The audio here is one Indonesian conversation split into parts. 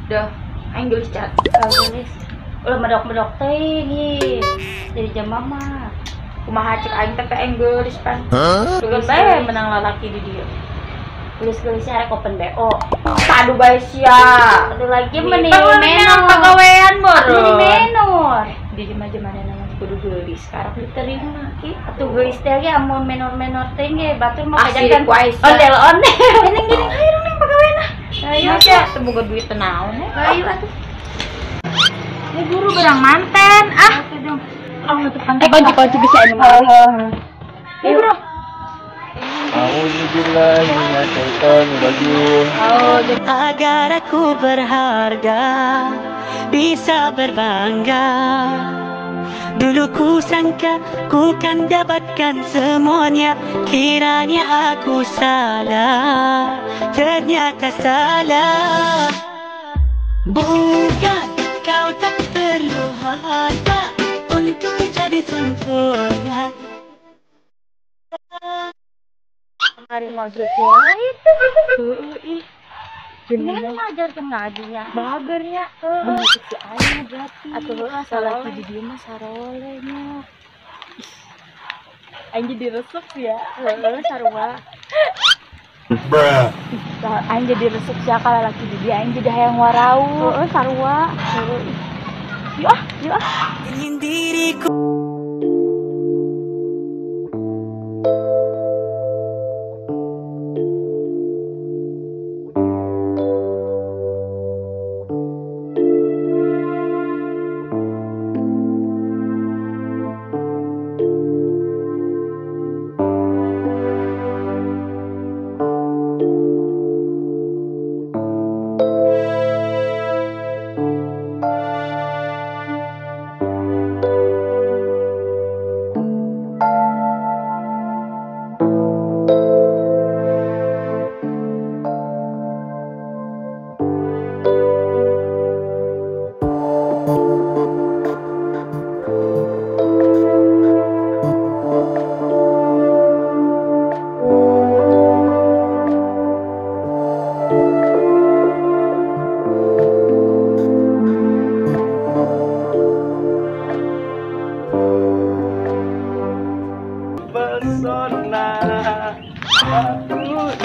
Duh, aing gelis cat. Gelis. Ulah medok-medok teh nih. Jadi jam mama. Kumaha cek aing teh aing gelis pan. Gelis bae menang lalaki di dieu. Gelis-gelis arek open BO. Aduh bae sia. Aduh lagi meni menor pagawean baru. Meni menor. Di mana nama kudu gelis sekarang diterima ki. Atuh gelis teh ge amun menor-menor teh ge batur mau kajakan ondel-ondel. Gini hayu ning pagawean. Ayo aja, temuga duit tenaon ya. Ayo atuh. Ini guru berang manten. Oke dong. Itu pantai. Kunci bisa ini. Ayo bro. Auzubillahi minasyaitonir rajim. Agar aku berharga, bisa berbangga. Dulu ku sangka ku kan dapatkan semuanya, kiranya aku salah, ternyata salah. Bukan kau tak perlu harta untuk jadi sempurna. Hari maghribnya itu. Gimana ngajarkan ngajinya? Bagernya. Begitu si ayah berarti. Atuh salah di dia mah sarolenya. Aing jadi resep ya. Sarua. Bruh. Aing jadi resep sia kalau laki di dia aing jadi hayang warau. Sarua. Yuk ah. Ingin diriku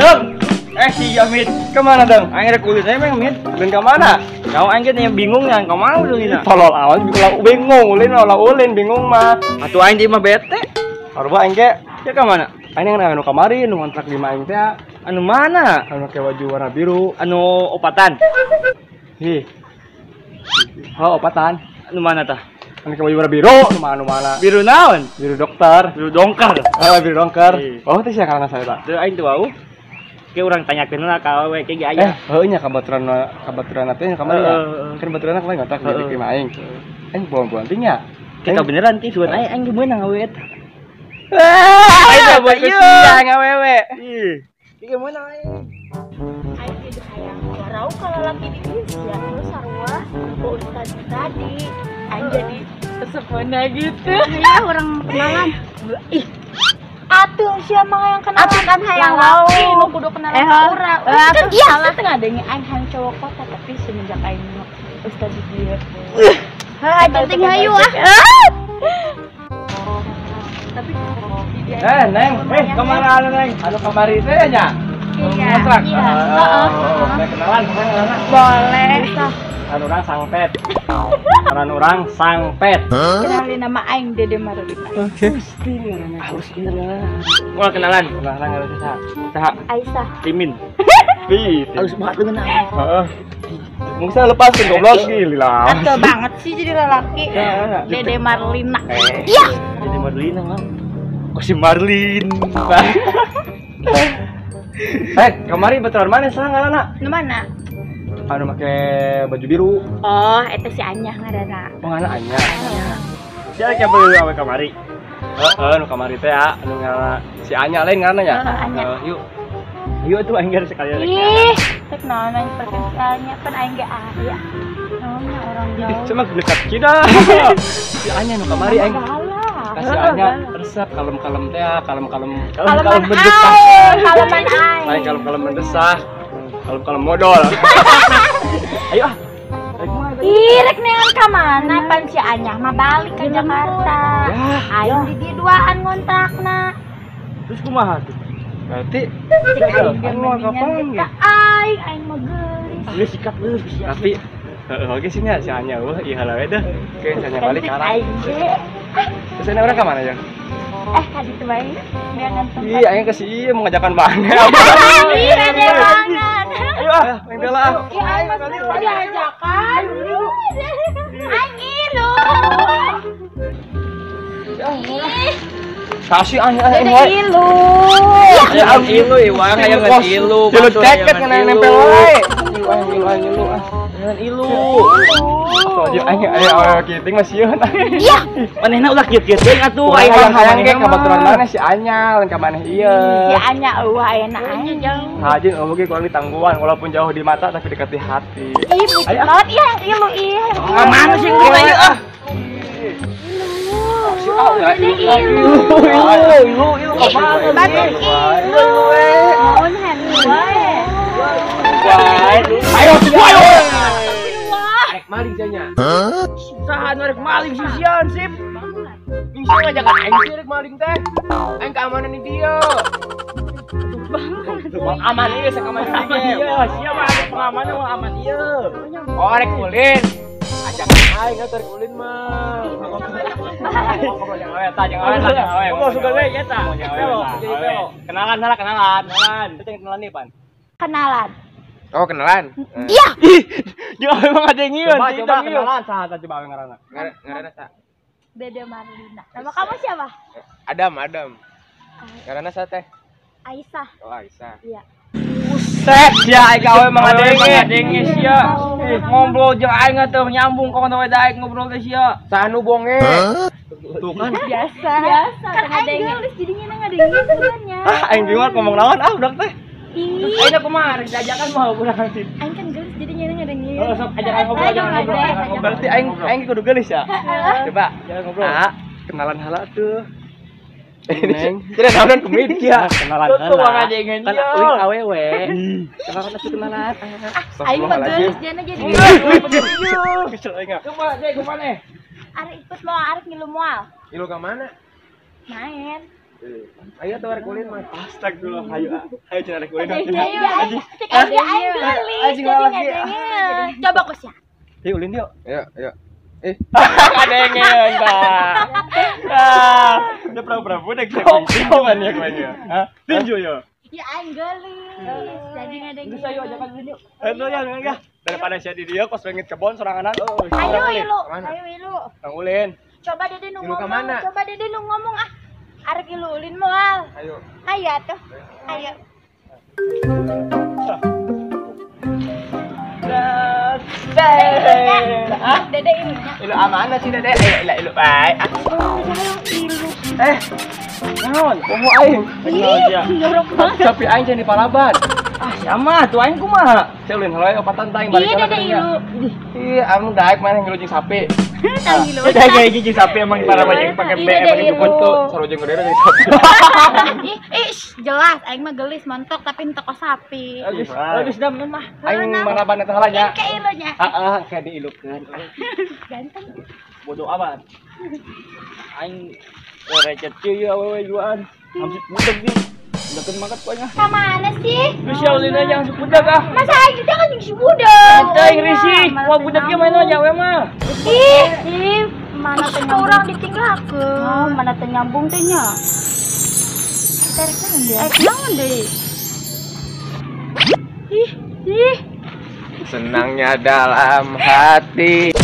Deng, si Yamit, kemana deng? Aing rek kulit emang Mit, ben kemana? Kau aing yang bingungnya, kau mau dong ini? Tolol awan, bingung, ulin bingung mah. Atuh aing di mah bete. Arba aing ge, ya kemana? Aing yang anu kamari, anu kontrak di aing teh. Anu mana? Anu pakai baju warna biru, anu opatan. Hi. Oh, opatan. Anu mana tah? Anu pakai baju warna biru, anu mana? Biru naon? Biru dokter. Biru dongkar. Biru dongkar. Oh, teh sia karena saya tah. Teu aing teu wau. Kayak orang tanyakeun lah ka awewe kayak aya. Nya kabaturan teh nya kamari ya. Kan baturanna kemarin ngotak di kieu aing. Aing buang-buang teh nya. Kita beneran ti sugan aing meunang awewe. Aing buat siang awewe. Ih. Ieu meunang aing. Aing jadi hayang warau kalau laki di dia sia terus sarua ustaz tadi. Aing jadi tersepona gitu. Iya orang kenalan. Ih. Atuh siapa yang kenalan? Atuh kan hayang laki nu kudu kenalan urang. Kan salah teh ngadenge aing hayang cowok kota tapi semenjak aing ustaz di dia. Penting hayu ah. Tapi di dia. Neng, kemana Neng? Anu kamari teh nya. Kontrak. Kenalan. Boleh. Anu orang Sangpet. Orang Sangpet. Kenalin nama aing Dede Marulina. Oke. Harus kenalan. Mau kenalan harus saha? Aisyah. Timin. Harus banget dengan aing. Heeh. Mungkin lepas ke goblok gila. Atuh banget sih jadi lelaki. Dede Marlina. Iya. Dede Marlina mah. Kok si Marlin. Kamari betul mana sah ngaranna? Nu mana? Anu make baju biru. Oh, eta si Anyah ngaranna. Oh, ngaranna Anyah. Sia nya beuh awe kamari. Heeh, nu kamari teh anu ngaranna si Anyah lain ngaranna nya. Anyah. Yuk. Ayo tuh aing geus sekalian. Ih, tek naon aing perkenalnya kan aing ge aya. Naonnya orang jauh. Cuma dekat cida. Si Anya nu kamari aing. Kasih Anya resep kalem-kalem teh, kalem-kalem mendesah. Kaleman aing. Lain kalem-kalem mendesah. Kalem-kalem modal. Ayo ah. Ih, rek neon ka mana pan si Anyah mah balik ke Jakarta. Aing di dieu duaan ngontrakna. Terus kumaha tuh? Berarti Aing mah kapan ya? Aing mah geulis. Geus sikat geus. Tapi oke sih nya si Anya wah ieu halawe dah. Ke si Anya balik karang. Aing ge. Terus Anya urang ka mana ya? Ka ditu bae. Neangan tempat. Ih, aing ke si ieu mengajakan banget. Ih, rede banget. Ayo ah, aing bela ah. Ya aing mah diajakan. Aing ilu. Ih, Kasih Anya rede ilu. Ya ilu iwang aya ngan ilu. Ilu teket kena nempel wae. Ilu ah. Ngan ilu. Soalnya ayo kiting mah sieun. Iya. Manehna ulah kieu-kieu teuing atuh. Aing hayang ge kabaturan mana si Anya lain ka maneh ieu. Si Anya eueuh ayeuna anya jauh. Hajin eueuh ge kurang ditangguhan walaupun jauh di mata tapi dekat di hati. Ih, bucin banget iya ilu ih. Mana sih kita ieu ah? Ilu. Batur ilu. Mohon hanu wae. Ayo. Rek maling nya. Saha nu rek maling si Sian sip. Bisa ngajakan aing sih rek maling teh. Aing keamanan di dia. Aman ieu sakamanan ieu. Sia mah ada pengamanan mah aman ieu. Oh rek ulin. Ajakan aing atuh rek ulin mah. Kenalan. Kenalan nih, Pan. Kenalan. Oh kenalan. Iya. Jangan emang ada yang ngieun. Coba kenalan saha coba ngaranna. Ngaranna sa. Dede Marlina. Nama kamu siapa? Adam. Ngaranna sa teh? Aisyah. Oh Aisyah. Iya. Buset, sia aing gawe mah ngadenge sia. Ngobrol jeung aing teh nyambung ka we daek ngobrol teh sia. Sanu bonge. Tuh kan. Biasa. Kan aing geus jadinya ngadenge sebenarnya. Ah, aing bingung ngomong naon udah teh. Ih, Aing kumaha rek diajakan mau kurang sih. aing kan geus jadinya ngadenge. Oh, sok ajakan ngobrol. Berarti aing kudu geulis ya. Coba, jangan ngobrol. Ah, kenalan heula tuh. Neng, Tidak naonan kumit ya. kenalan heula. Tuh ngajengan Kan dia. uing awewe. Kenalan atuh kenalan. Aing mah geus jana jadi. Kesel aing. Coba deh ke mana? Arek ikut mau arek ngilu moal. Ilu ka mana? Main. Ayo tuh rek ulin mah. Astagfirullah, ayo cenah rek ulin. Aing aing gelis jadi ngadenge. Coba ku sia. Yuk ulin yuk. Ayo. Kadengen dah. Ah, udah pura-pura budak tinjuan ya kayaknya. Hah? Tinju ya. Ya aing gelis. Jadi ngadenge. Bisa yuk ajakan ulin yuk. Ayo ya. Daripada sia di dia kos bengit kebon soranganan. Ayo ilu. Mana? Ayo ilu. Kang ulin. Coba Dede nu Ilu ka ngomong. mana? Coba Dede nu ngomong ah. Arek ilu ulin moal. Ayo. Ayo atuh. Ayo. Dede ilunya. Ilu amana sih Dede? Ayo ilu baik. Naon? Poho aing. Jorok banget. Tapi aing jangan di Palaban. Ah, sama tuh aing kumaha? Saya ulin heula opatan tang balik Iya Dede ilu. Ih, anu daek mana ngilu jeung sapi. Tang ilu. Kita kayak gigi sapi emang para banyak pakai Iya, BM Dede ini ilu. foto. Sarojeng gede jeung sapi. Jelas aing mah gelis montok tapi henteu kos sapi. Habis dam mah. Aing maraban eta heula nya. Ke ilunya. Kayak diilukeun. Ganteng. Bodoh amat. Aing recet kieu awewe juaan. Hamsit budak nih. Budakeun mangkat pokoknya. Ka mana sih? Terus ya ulin aja yang budak ah. Masa aing teh kan jeung si budak. Teh aing risih. Wah budaknya main aja we mah. Ih, mana teh orang ditinggalkeun. Oh, mana teh nyambung teh nya. Tarik naon dia? Naon deui? Ih. Senangnya dalam hati.